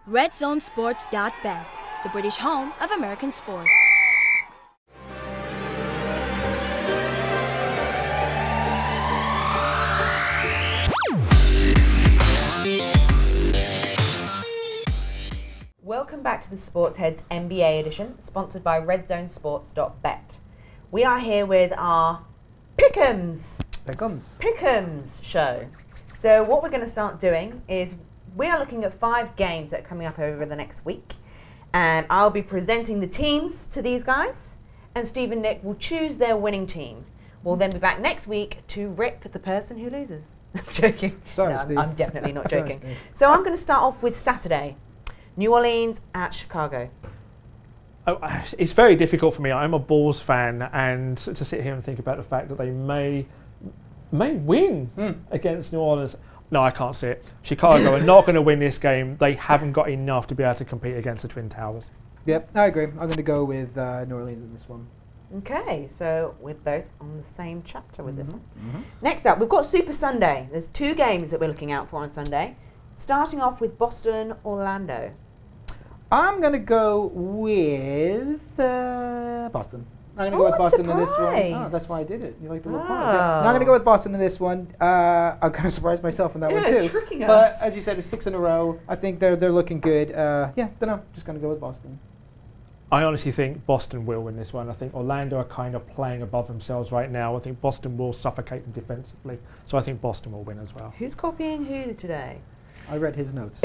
RedZoneSports.bet, the British home of American sports. Welcome back to the SportsHeads NBA edition, sponsored by RedZoneSports.bet. We are here with our Pick'ems show. So what we're going to start doing is we are looking at 5 games that are coming up over the next week, and I'll be presenting the teams to these guys, and Steve and Nick will choose their winning team. We'll then be back next week to rip the person who loses. I'm joking. Sorry, no, Steve. I'm definitely not Sorry, joking. Steve. So I'm going to start off with Saturday. New Orleans at Chicago. Oh, it's very difficult for me. I'm a Bulls fan, and to sit here and think about the fact that they may win against New Orleans. No, I can't see it. Chicago are not going to win this game. They haven't got enough to be able to compete against the Twin Towers. Yep, I agree. I'm going to go with New Orleans in this one. Okay, so we're both on the same chapter with this one. Next up, we've got Super Sunday. There's 2 games that we're looking out for on Sunday. Starting off with Boston, Orlando. I'm going to go with Boston. I'm going to go with Boston in this one. Oh, that's why I did it. You like the little pause. Yeah. No, I'm going to go with Boston in this one. I'm kind of surprised myself in that one too. Tricking but us. as you said, it's 6 in a row. I think they're looking good. Yeah, don't know. Just going to go with Boston. I honestly think Boston will win this one. I think Orlando are kind of playing above themselves right now. I think Boston will suffocate them defensively. So I think Boston will win as well. Who's copying who today? I read his notes.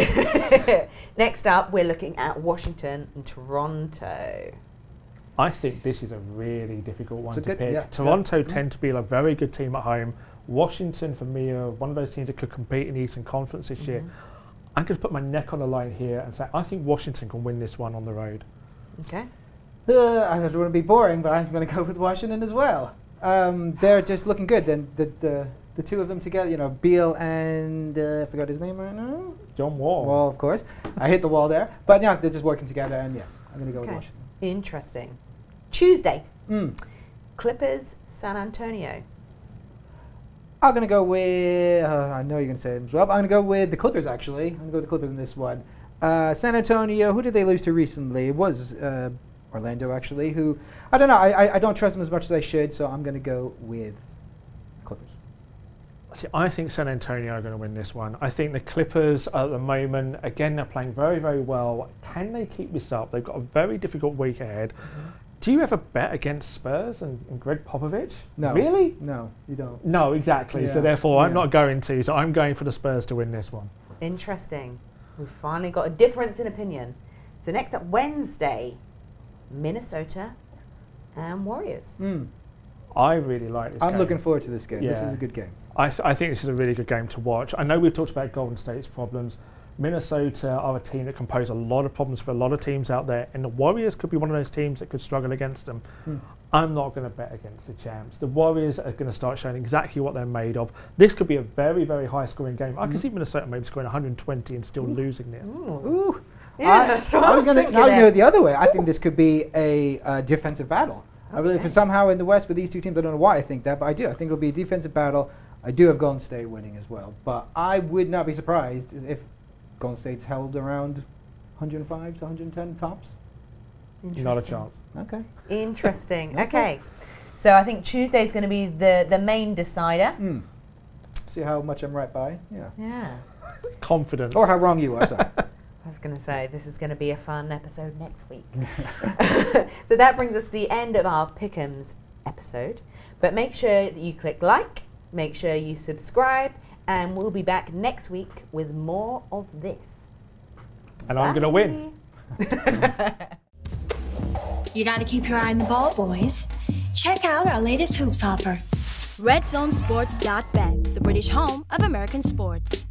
Next up, we're looking at Washington and Toronto. I think this is a really difficult one to pick. Yeah, Toronto tend to be a very good team at home. Washington, for me, are one of those teams that could compete in the Eastern Conference this year. I'm going to put my neck on the line here and say I think Washington can win this one on the road. Okay. I don't want to be boring, but I'm going to go with Washington as well. They're just looking good. Then the 2 of them together, you know, Beal and I forgot his name right now. John Wall. Wall, of course. I hit the wall there, but yeah, they're just working together, and yeah, I'm going to go with Washington. Interesting. Tuesday. Clippers, San Antonio. I'm going to go with. I know you're going to say them as well. But I'm going to go with the Clippers. Actually, I'm going to go with the Clippers in this one. San Antonio. Who did they lose to recently? It was Orlando, actually. Who I don't know. I don't trust them as much as I should, so I'm going to go with Clippers. See, I think San Antonio are going to win this one. I think the Clippers at the moment, again, they're playing very, very well. Can they keep this up? They've got a very difficult week ahead. Do you ever bet against Spurs and Greg Popovich? No. Really? No, you don't. No, exactly. Yeah. So therefore, I'm not going to. So I'm going for the Spurs to win this one. Interesting. We've finally got a difference in opinion. So next up, Wednesday, Minnesota and Warriors. I really like this game. I'm looking forward to this game. Yeah. This is a good game. I think this is a really good game to watch. I know we've talked about Golden State's problems. Minnesota are a team that can pose a lot of problems for a lot of teams out there, and the Warriors could be one of those teams that could struggle against them. I'm not going to bet against the champs. The Warriors are going to start showing exactly what they're made of. This could be a very, very high-scoring game. I can see Minnesota maybe scoring 120 and still losing this. Ooh. Yeah, that's what I was going to thinking go the other way. I think this could be a defensive battle. I believe for somehow in the West with these 2 teams, I don't know why I think that, but I do. I think it'll be a defensive battle. I do have Golden State winning as well, but I would not be surprised if Golden State's held around 105 to 110 tops. Not a chance. Okay. Interesting. Okay. So I think Tuesday's going to be the main decider. See how much I'm right by. Yeah. Yeah. Confidence. Or how wrong you are. Sorry. I was going to say, this is going to be a fun episode next week. So that brings us to the end of our Pick'ems episode. But make sure that you click like, make sure you subscribe, and we'll be back next week with more of this. And I'm going to win. You gotta keep your eye on the ball, boys. Check out our latest hoops offer. RedZoneSports.bet, the British home of American sports.